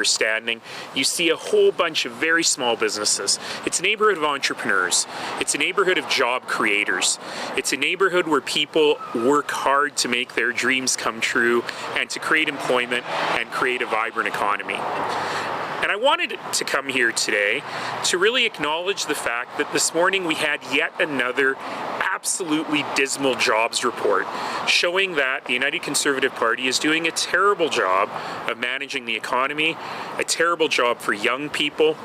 standing, you see a whole bunch of very small businesses. It's a neighborhood of entrepreneurs. It's a neighborhood of job creators. It's a neighborhood where people work hard to make their dreams come true and to create employment and create a vibrant economy. And I wanted to come here today to really acknowledge the fact that this morning we had yet another absolutely dismal jobs report showing that the United Conservative Party is doing a terrible job of managing the economy, a terrible job for young people,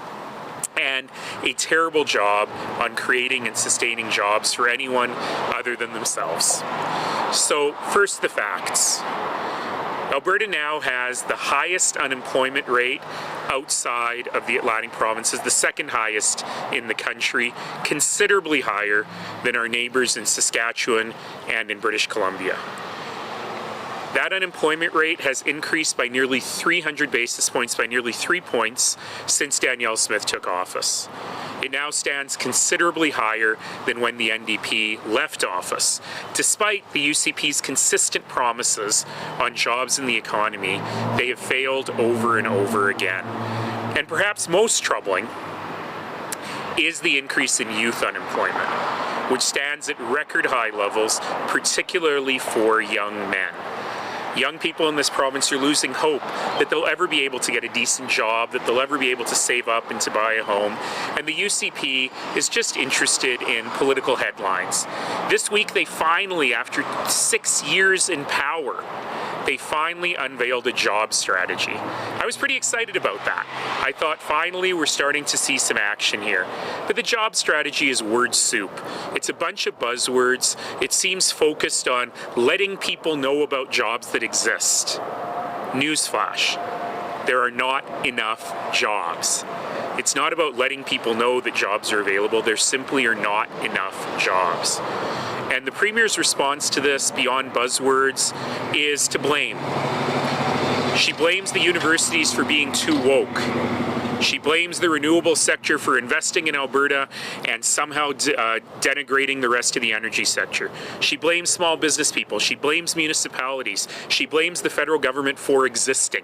and a terrible job on creating and sustaining jobs for anyone other than themselves. So first, the facts. Alberta now has the highest unemployment rate outside of the Atlantic provinces, the second highest in the country, considerably higher than our neighbours in Saskatchewan and in British Columbia. That unemployment rate has increased by nearly 300 basis points, by nearly 3 points, since Danielle Smith took office. It now stands considerably higher than when the NDP left office. Despite the UCP's consistent promises on jobs in the economy, they have failed over and over again. And perhaps most troubling is the increase in youth unemployment, which stands at record high levels, particularly for young men. Young people in this province are losing hope that they'll ever be able to get a decent job, that they'll ever be able to save up and to buy a home. And the UCP is just interested in political headlines. This week they finally, after 6 years in power, they finally unveiled a job strategy. I was pretty excited about that. I thought finally we're starting to see some action here. But the job strategy is word soup. It's a bunch of buzzwords. It seems focused on letting people know about jobs that exist. Newsflash, there are not enough jobs. It's not about letting people know that jobs are available. There simply are not enough jobs. And the Premier's response to this, beyond buzzwords, is to blame. She blames the universities for being too woke. She blames the renewable sector for investing in Alberta and somehow denigrating the rest of the energy sector. She blames small business people. She blames municipalities. She blames the federal government for existing.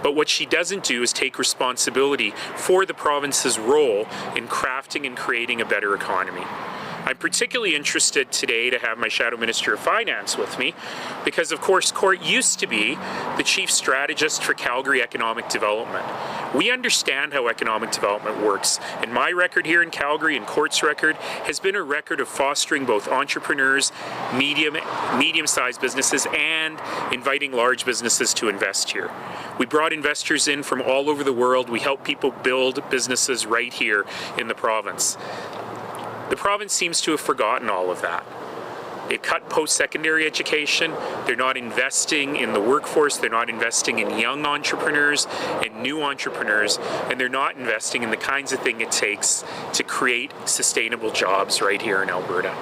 But what she doesn't do is take responsibility for the province's role in crafting and creating a better economy. I'm particularly interested today to have my Shadow Minister of Finance with me because, of course, Court used to be the chief strategist for Calgary economic development. We understand how economic development works, and my record here in Calgary and Court's record has been a record of fostering both entrepreneurs, medium-sized businesses, and inviting large businesses to invest here. We brought investors in from all over the world. We help people build businesses right here in the province. The province seems to have forgotten all of that. They cut post-secondary education, they're not investing in the workforce, they're not investing in young entrepreneurs and new entrepreneurs, and they're not investing in the kinds of thing it takes to create sustainable jobs right here in Alberta.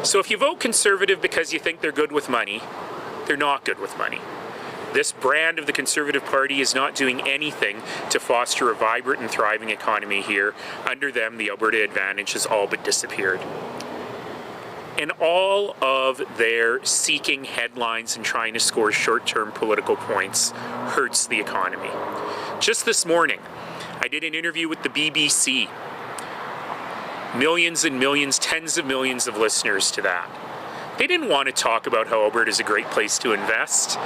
So if you vote Conservative because you think they're good with money, they're not good with money. This brand of the Conservative Party is not doing anything to foster a vibrant and thriving economy here. Under them, the Alberta Advantage has all but disappeared. And all of their seeking headlines and trying to score short-term political points hurts the economy. Just this morning, I did an interview with the BBC. Millions and millions, tens of millions of listeners to that. They didn't want to talk about how Alberta is a great place to invest.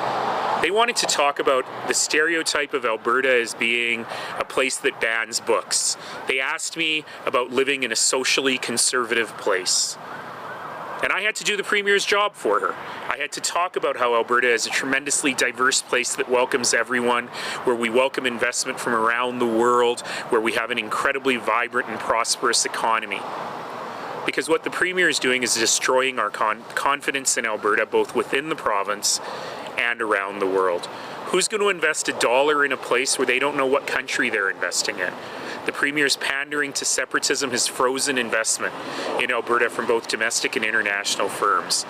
They wanted to talk about the stereotype of Alberta as being a place that bans books. They asked me about living in a socially conservative place. And I had to do the Premier's job for her. I had to talk about how Alberta is a tremendously diverse place that welcomes everyone, where we welcome investment from around the world, where we have an incredibly vibrant and prosperous economy. Because what the Premier is doing is destroying our confidence in Alberta, both within the province and around the world. Who's going to invest $1 in a place where they don't know what country they're investing in? The Premier's pandering to separatism has frozen investment in Alberta from both domestic and international firms.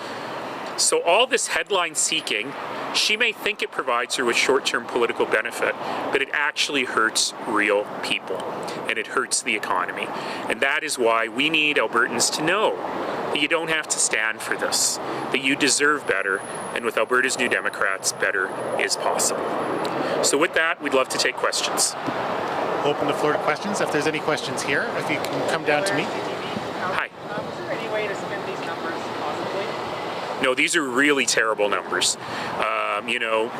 So all this headline seeking, she may think it provides her with short-term political benefit, but it actually hurts real people, and it hurts the economy. And that is why we need Albertans to know that you don't have to stand for this, that you deserve better, and with Alberta's New Democrats, better is possible. So with that, we'd love to take questions. Open the floor to questions. If there's any questions here, if you can come down to me. Hi. Is there any way to spin these numbers possibly? No, these are really terrible numbers. You know,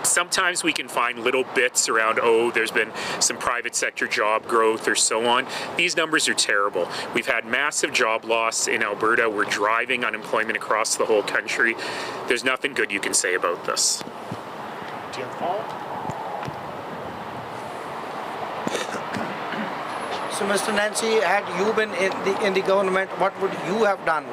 sometimes we can find little bits around, oh, there's been some private sector job growth or so on. These numbers are terrible. We've had massive job loss in Alberta. We're driving unemployment across the whole country. There's nothing good you can say about this. Do you have a follow-up? So, Mr. Nenshi, had you been in the government, what would you have done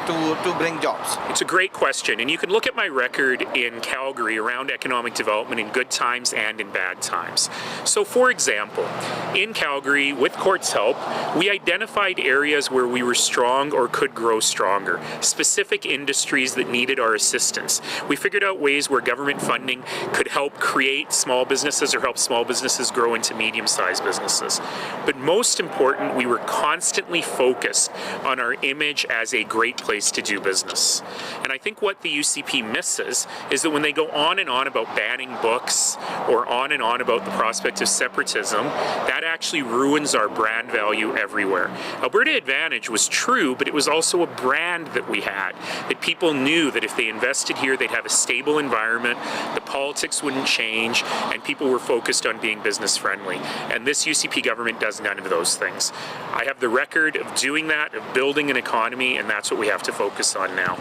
to bring jobs? It's a great question, and you can look at my record in Calgary around economic development in good times and in bad times. So for example, in Calgary, with Court's help, we identified areas where we were strong or could grow stronger, specific industries that needed our assistance. We figured out ways where government funding could help create small businesses or help small businesses grow into medium-sized businesses. But most important, we were constantly focused on our image as a great place to do business. And I think what the UCP misses is that when they go on and on about banning books or on and on about the prospect of separatism, that actually ruins our brand value everywhere. Alberta Advantage was true, but it was also a brand that we had, that people knew that if they invested here, they'd have a stable environment, the politics wouldn't change, and people were focused on being business friendly. And this UCP government does none of those things. I have the record of doing that, of building an economy, and that's what we have to focus on now.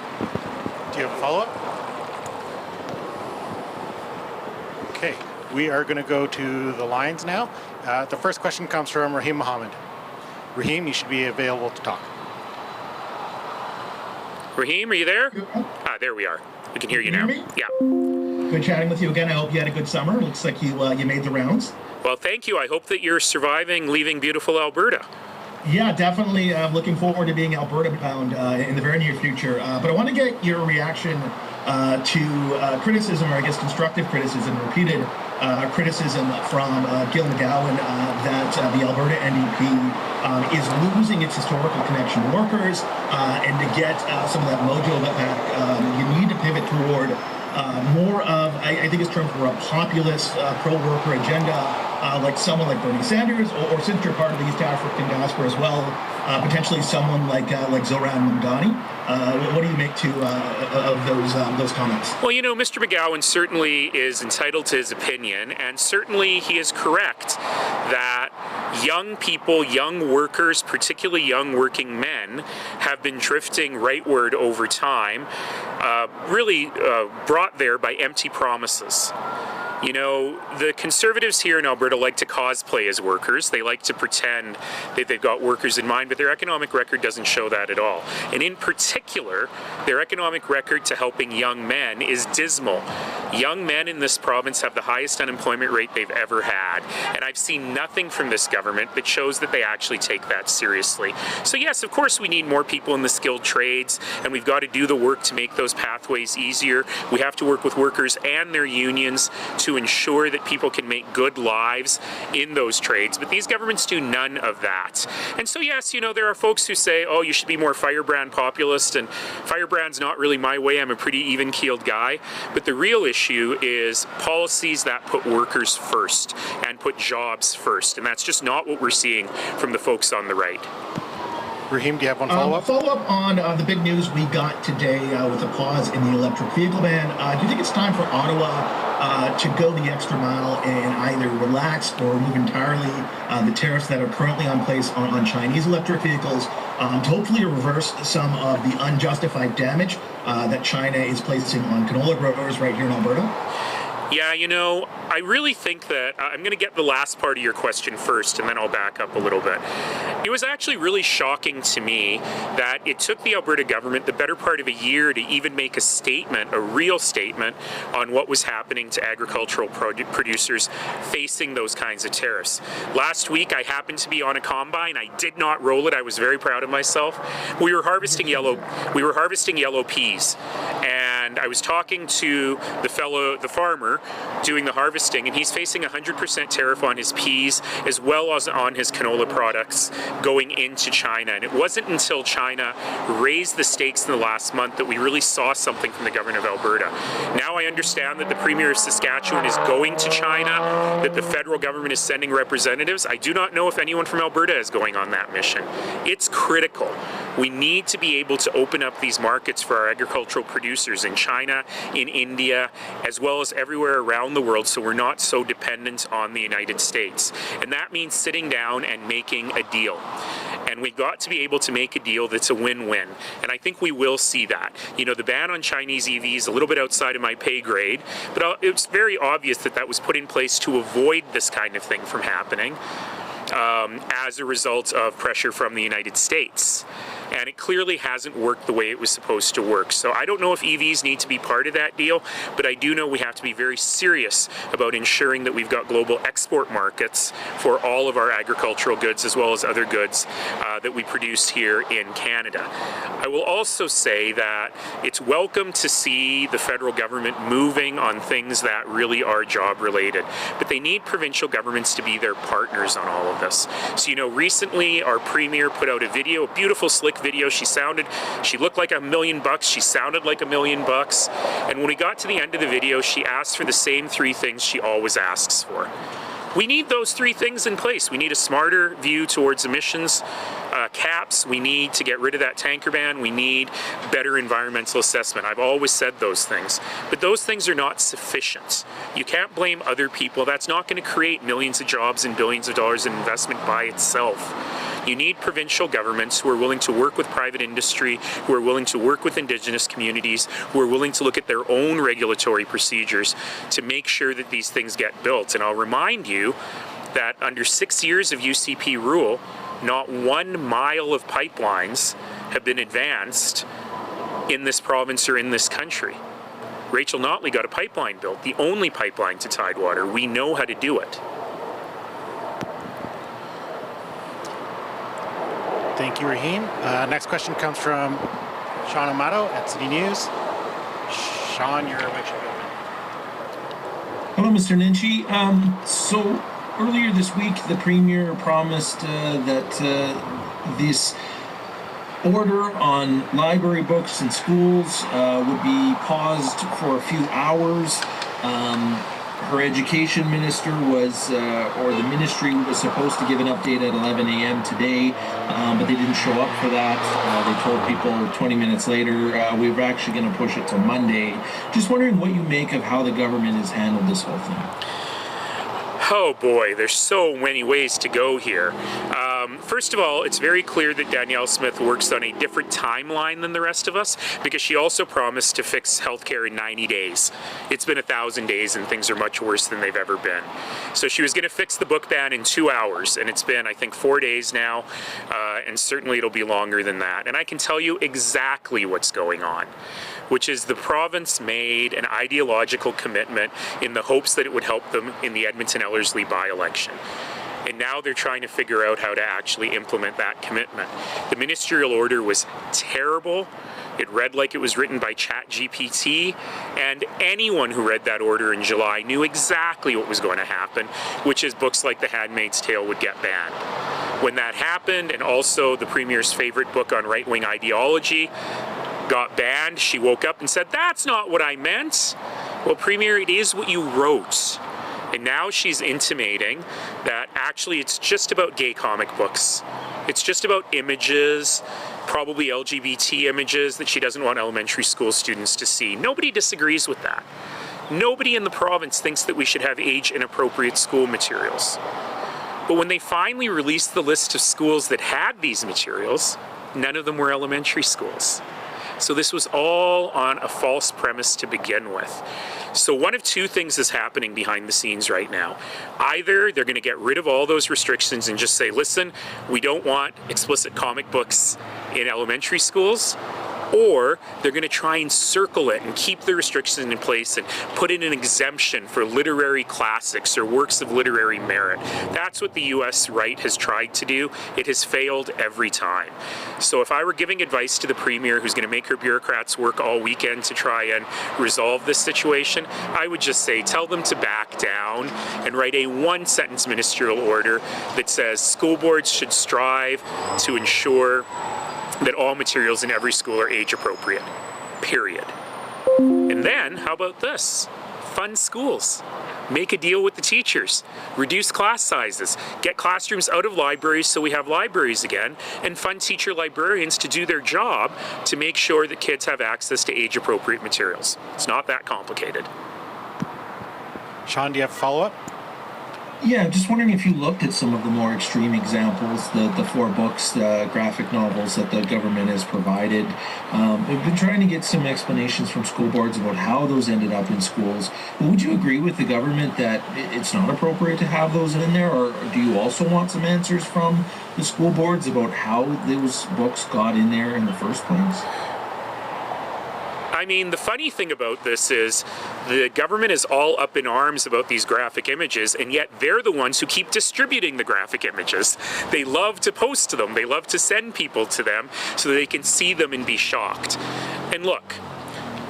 Do you have a follow-up? Okay, we are going to go to the lines now. The first question comes from Rahim Mohammed. Rahim, you should be available to talk. Rahim, are you there? Ah, there we are. We can hear you now. Me? Yeah. Good chatting with you again. I hope you had a good summer. Looks like you made the rounds. Well, thank you. I hope that you're surviving leaving beautiful Alberta. Yeah, definitely looking forward to being Alberta bound in the very near future. But I want to get your reaction to criticism, or I guess constructive criticism, repeated criticism from Gil McGowan that the Alberta NDP is losing its historical connection to workers, and to get some of that mojo back, you need to pivot toward more of, I think it's termed for a populist pro-worker agenda, like someone like Bernie Sanders, or since you're part of the East African diaspora as well, potentially someone like Zoran Mamdani. What do you make of those comments? Well, you know, Mr. McGowan certainly is entitled to his opinion, and certainly he is correct that young people, young workers, particularly young working men, have been drifting rightward over time, really brought there by empty promises. You know, the Conservatives here in Alberta like to cosplay as workers. They like to pretend that they've got workers in mind, but their economic record doesn't show that at all. And in particular, their economic record to helping young men is dismal. Young men in this province have the highest unemployment rate they've ever had. And I've seen nothing from this government that shows that they actually take that seriously. So yes, of course we need more people in the skilled trades, and we've got to do the work to make those pathways easier. We have to work with workers and their unions to ensure that people can make good lives in those trades, but these governments do none of that. And so yes, you know, there are folks who say, oh, you should be more firebrand populist, and firebrand's not really my way. I'm a pretty even-keeled guy. But the real issue is policies that put workers first and put jobs first, and that's just not what we're seeing from the folks on the right. Rahim, do you have one follow-up? Follow-up on the big news we got today with a pause in the electric vehicle ban. Do you think it's time for Ottawa to go the extra mile and either relax or remove entirely the tariffs that are currently on place on Chinese electric vehicles, to hopefully reverse some of the unjustified damage that China is placing on canola growers right here in Alberta? Yeah, you know, I really think that I'm going to get the last part of your question first, and then I'll back up a little bit. It was actually really shocking to me that it took the Alberta government the better part of a year to even make a statement, a real statement, on what was happening to agricultural producers facing those kinds of tariffs. Last week, I happened to be on a combine. I did not roll it. I was very proud of myself. We were harvesting yellow peas, and And I was talking to the farmer doing the harvesting, and he's facing 100% tariff on his peas as well as on his canola products going into China. And it wasn't until China raised the stakes in the last month that we really saw something from the government of Alberta. Now I understand that the Premier of Saskatchewan is going to China, that the federal government is sending representatives. I do not know if anyone from Alberta is going on that mission. It's critical. We need to be able to open up these markets for our agricultural producers in China, in India, as well as everywhere around the world, so we're not so dependent on the United States. And that means sitting down and making a deal. And we've got to be able to make a deal that's a win-win. And I think we will see that. You know, the ban on Chinese EVs is a little bit outside of my pay grade, but it's very obvious that that was put in place to avoid this kind of thing from happening as a result of pressure from the United States. And it clearly hasn't worked the way it was supposed to work. So I don't know if EVs need to be part of that deal, but I do know we have to be very serious about ensuring that we've got global export markets for all of our agricultural goods as well as other goods that we produce here in Canada. I will also say that it's welcome to see the federal government moving on things that really are job related, but they need provincial governments to be their partners on all of this. So, you know, recently our Premier put out a video, a beautiful, slick video. She looked like $1 million. She sounded like $1 million. And when we got to the end of the video, she asked for the same 3 things she always asks for. We need those 3 things in place. We need a smarter view towards emissions caps. We need to get rid of that tanker ban. We need better environmental assessment. I've always said those things. But those things are not sufficient. You can't blame other people. That's not going to create millions of jobs and billions of dollars in investment by itself. You need provincial governments who are willing to work with private industry, who are willing to work with Indigenous communities, who are willing to look at their own regulatory procedures to make sure that these things get built. And I'll remind you that under 6 years of UCP rule, not 1 mile of pipelines have been advanced in this province or in this country. Rachel Notley got a pipeline built, the only pipeline to Tidewater. We know how to do it. Thank you, Raheem. Next question comes from Sean Amato at City News. Sean, your mic should be open. Hello, Mr. Nenshi. So earlier this week, the Premier promised that this order on library books in schools would be paused for a few hours. Her education minister was, or the ministry was supposed to give an update at 11 a.m. today, but they didn't show up for that. They told people 20 minutes later, we were actually going to push it to Monday. Just wondering what you make of how the government has handled this whole thing. Oh boy, there's so many ways to go here. First of all, it's very clear that Danielle Smith works on a different timeline than the rest of us because she also promised to fix healthcare in 90 days. It's been 1,000 days and things are much worse than they've ever been. So she was going to fix the book ban in 2 hours, and it's been, I think, 4 days now, and certainly it'll be longer than that. And I can tell you exactly what's going on, which is the province made an ideological commitment in the hopes that it would help them in the Edmonton-Ellerslie by-election. And now they're trying to figure out how to actually implement that commitment. The ministerial order was terrible. It read like it was written by ChatGPT, and anyone who read that order in July knew exactly what was going to happen, which is books like The Handmaid's Tale would get banned. When that happened, and also the Premier's favorite book on right-wing ideology got banned, she woke up and said, "That's not what I meant." Well, Premier, it is what you wrote. And now she's intimating that actually it's just about gay comic books. It's just about images, probably LGBT images that she doesn't want elementary school students to see. Nobody disagrees with that. Nobody in the province thinks that we should have age-inappropriate school materials. But when they finally released the list of schools that had these materials, none of them were elementary schools. So this was all on a false premise to begin with. So one of 2 things is happening behind the scenes right now. Either they're going to get rid of all those restrictions and just say, listen, we don't want explicit comic books in elementary schools, or they're going to try and circle it and keep the restrictions in place and put in an exemption for literary classics or works of literary merit. That's what the US right has tried to do. It has failed every time. So if I were giving advice to the Premier, who's going to make her bureaucrats work all weekend to try and resolve this situation, I would just say tell them to back down and write a one-sentence ministerial order that says school boards should strive to ensure that all materials in every school are age appropriate, period. And then, how about this? Fund schools. Make a deal with the teachers. Reduce class sizes. Get classrooms out of libraries so we have libraries again, and fund teacher librarians to do their job to make sure that kids have access to age appropriate materials. It's not that complicated. Sean, do you have a follow-up? Yeah, I'm just wondering if you looked at some of the more extreme examples, the 4 books, the graphic novels that the government has provided. We've been trying to get some explanations from school boards about how those ended up in schools. Would you agree with the government that it's not appropriate to have those in there, or do you also want some answers from the school boards about how those books got in there in the first place? I mean, the funny thing about this is the government is all up in arms about these graphic images, and yet they're the ones who keep distributing the graphic images. They love to post them. They love to send people to them so that they can see them and be shocked. And look,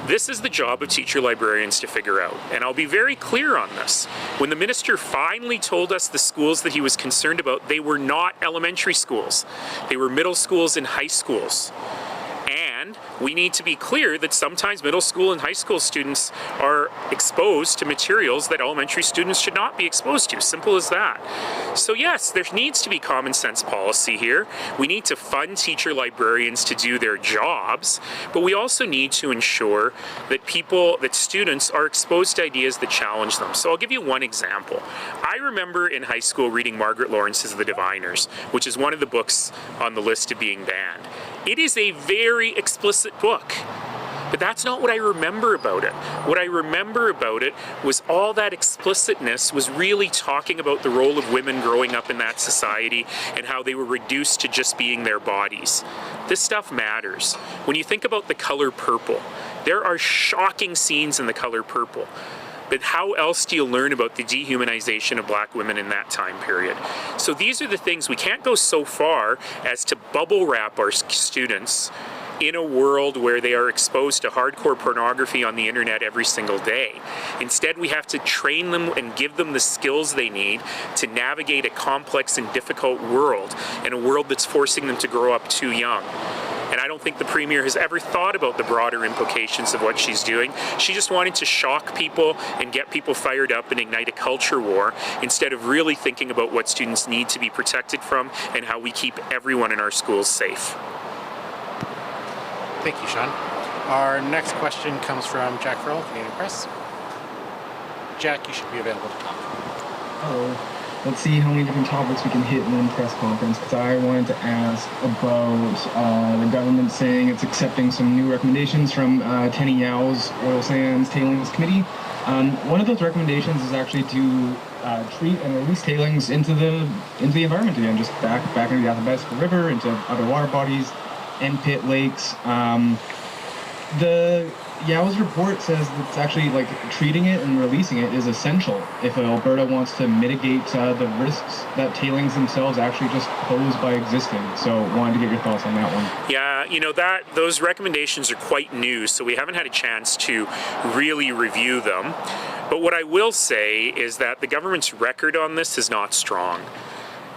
this is the job of teacher librarians to figure out. And I'll be very clear on this. When the minister finally told us the schools that he was concerned about, they were not elementary schools. They were middle schools and high schools. And we need to be clear that sometimes middle school and high school students are exposed to materials that elementary students should not be exposed to. Simple as that. So yes, there needs to be common sense policy here. We need to fund teacher librarians to do their jobs, but we also need to ensure that students are exposed to ideas that challenge them. So I'll give you one example. I remember in high school reading Margaret Lawrence's The Diviners, which is one of the books on the list of being banned. It is a very explicit book, but that's not what I remember about it. What I remember about it was all that explicitness was really talking about the role of women growing up in that society and how they were reduced to just being their bodies. This stuff matters. When you think about The Color Purple, there are shocking scenes in The Color Purple. But how else do you learn about the dehumanization of black women in that time period? So these are the things, we can't go so far as to bubble wrap our students in a world where they are exposed to hardcore pornography on the internet every single day. Instead, we have to train them and give them the skills they need to navigate a complex and difficult world, and a world that's forcing them to grow up too young. And I don't think the Premier has ever thought about the broader implications of what she's doing. She just wanted to shock people and get people fired up and ignite a culture war, instead of really thinking about what students need to be protected from and how we keep everyone in our schools safe. Thank you, Sean. Our next question comes from Jack Farrell, Canadian Press. Jack, you should be available to talk. Hello. Let's see how many different topics we can hit in one press conference, because I wanted to ask about the government saying it's accepting some new recommendations from Tenny Yao's Oil Sands Tailings Committee. One of those recommendations is actually to treat and release tailings into the environment again, just back into the Athabasca River, into other water bodies, and pit lakes. The Yao's report says that it's actually like treating it and releasing it is essential if Alberta wants to mitigate the risks that tailings themselves actually just pose by existing. So wanted to get your thoughts on that one. Yeah, you know, those recommendations are quite new, so we haven't had a chance to really review them. But what I will say is that the government's record on this is not strong.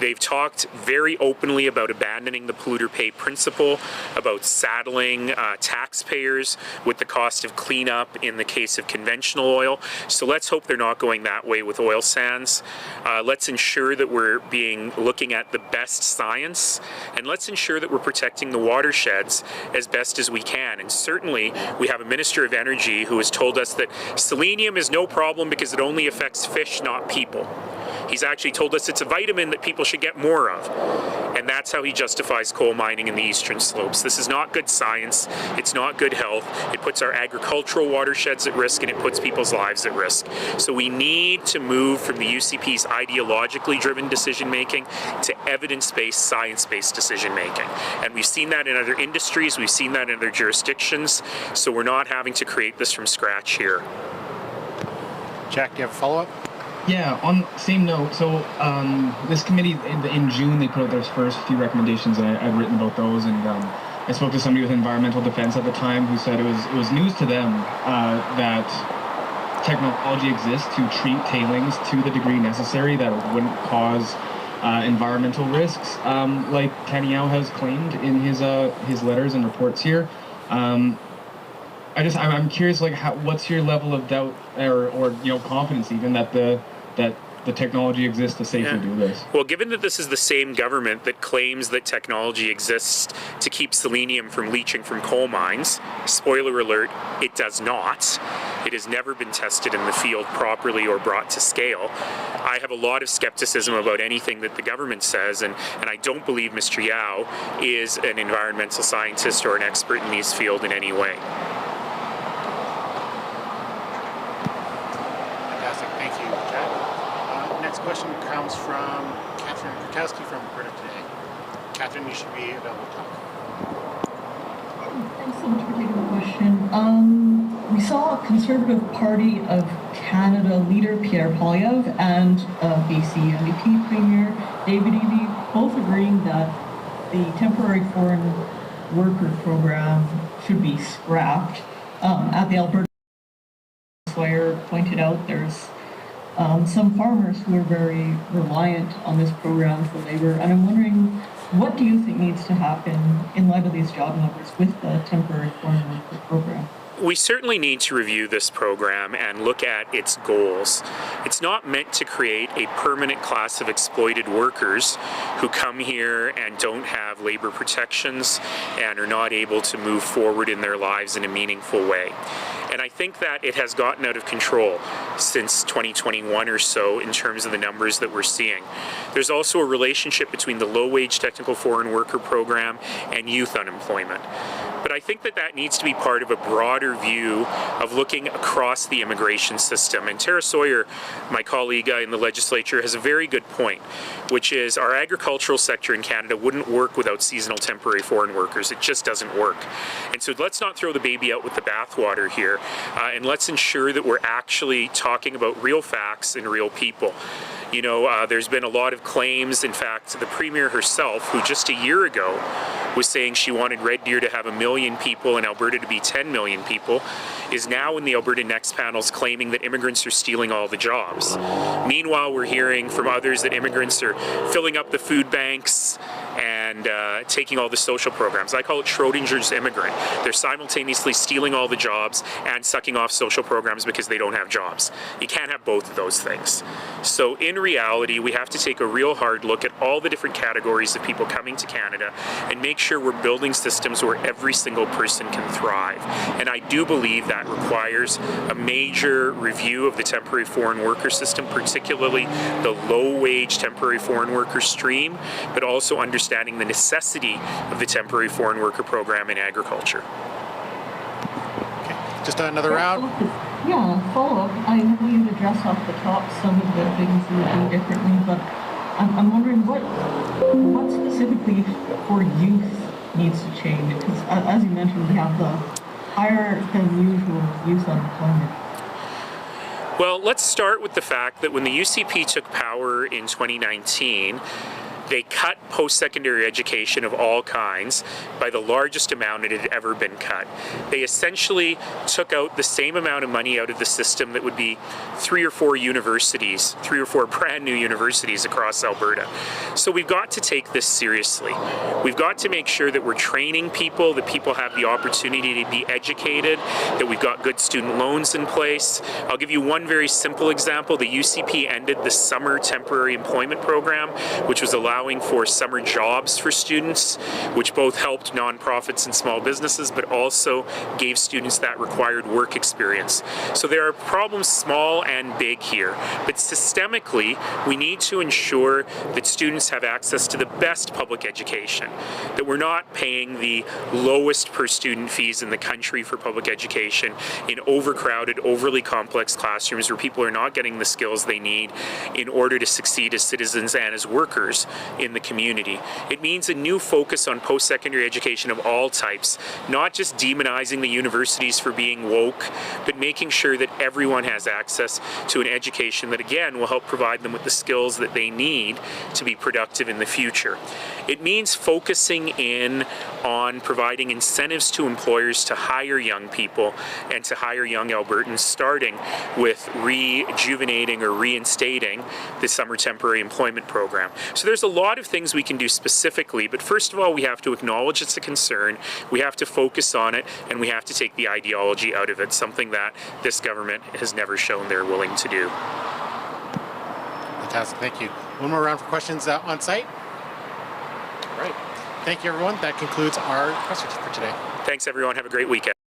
They've talked very openly about abandoning the polluter pay principle, about saddling taxpayers with the cost of cleanup in the case of conventional oil. So let's hope they're not going that way with oil sands. Let's ensure that we're looking at the best science, and let's ensure that we're protecting the watersheds as best as we can. And certainly we have a Minister of Energy who has told us that selenium is no problem because it only affects fish, not people. He's actually told us it's a vitamin that people should get more of. And that's how he justifies coal mining in the eastern slopes. This is not good science. It's not good health. It puts our agricultural watersheds at risk, and it puts people's lives at risk. So we need to move from the UCP's ideologically driven decision making to evidence-based, science-based decision making. And we've seen that in other industries, we've seen that in other jurisdictions, so we're not having to create this from scratch here. Jack, do you have a follow-up? Yeah, on same note, so this committee in June, they put out their first few recommendations, and I've written about those, and I spoke to somebody with environmental defense at the time who said it was news to them that technology exists to treat tailings to the degree necessary that it wouldn't cause environmental risks, like Taniao has claimed in his letters and reports here. I'm curious, like, what's your level of doubt or confidence even that the technology exists to safely do this? Well, given that this is the same government that claims that technology exists to keep selenium from leaching from coal mines, spoiler alert, it does not. It has never been tested in the field properly or brought to scale. I have a lot of skepticism about anything that the government says, and I don't believe Mr. Yao is an environmental scientist or an expert in this field in any way. Next question comes from Catherine Kurkowski from Alberta Today. Catherine, you should be available to talk. Thanks so much for taking the question. We saw Conservative Party of Canada leader Pierre Poilievre and BC NDP Premier David Eby both agreeing that the temporary foreign worker program should be scrapped. At the Alberta, Sawyer pointed out there's some farmers who are very reliant on this program for labor, and I'm wondering, what do you think needs to happen in light of these job numbers with the temporary foreign worker program? We certainly need to review this program and look at its goals. It's not meant to create a permanent class of exploited workers who come here and don't have labor protections and are not able to move forward in their lives in a meaningful way. And I think that it has gotten out of control since 2021 or so in terms of the numbers that we're seeing. There's also a relationship between the low-wage technical foreign worker program and youth unemployment. But I think that that needs to be part of a broader view of looking across the immigration system. And Tara Sawyer, my colleague in the legislature, has a very good point, which is our agricultural sector in Canada wouldn't work without seasonal temporary foreign workers. It just doesn't work. And so let's not throw the baby out with the bathwater here, and let's ensure that we're actually talking about real facts and real people. You know, there's been a lot of claims. In fact, the Premier herself, who just a year ago was saying she wanted Red Deer to have 1 million people and Alberta to be 10 million people, is now in the Alberta Next panels claiming that immigrants are stealing all the jobs. Meanwhile, we're hearing from others that immigrants are filling up the food banks and taking all the social programs. I call it Schrodinger's immigrant. They're simultaneously stealing all the jobs and sucking off social programs because they don't have jobs. You can't have both of those things. So in reality, we have to take a real hard look at all the different categories of people coming to Canada and make sure we're building systems where every single person can thrive. And I do believe that requires a major review of the temporary foreign worker system, particularly the low-wage temporary foreign worker stream, but also understanding the necessity of the temporary foreign worker program in agriculture. Okay, just another round. Yeah, follow-up. I know you'd address off the top some of the things you would do differently, but I'm wondering what specifically for youth needs to change, because as you mentioned, we have the higher than usual youth unemployment. Well, let's start with the fact that when the UCP took power in 2019, they cut post-secondary education of all kinds by the largest amount it had ever been cut. They essentially took out the same amount of money out of the system that would be 3 or 4 universities, 3 or 4 brand new universities across Alberta. So we've got to take this seriously. We've got to make sure that we're training people, that people have the opportunity to be educated, that we've got good student loans in place. I'll give you one very simple example. The UCP ended the summer temporary employment program, which was allowing allowing for summer jobs for students, which both helped nonprofits and small businesses, but also gave students that required work experience. So there are problems small and big here, but systemically, we need to ensure that students have access to the best public education, that we're not paying the lowest per student fees in the country for public education in overcrowded, overly complex classrooms where people are not getting the skills they need in order to succeed as citizens and as workers in the community. It means a new focus on post-secondary education of all types, not just demonizing the universities for being woke, but making sure that everyone has access to an education that, again, will help provide them with the skills that they need to be productive in the future. It means focusing in on providing incentives to employers to hire young people and to hire young Albertans, starting with rejuvenating or reinstating the summer temporary employment program. So there's a lot of things we can do specifically, but first of all, we have to acknowledge it's a concern, we have to focus on it, and we have to take the ideology out of it, something that this government has never shown they're willing to do. Fantastic, thank you. One more round for questions on site. All right. Thank you, everyone. That concludes our questions for today. Thanks, everyone. Have a great weekend.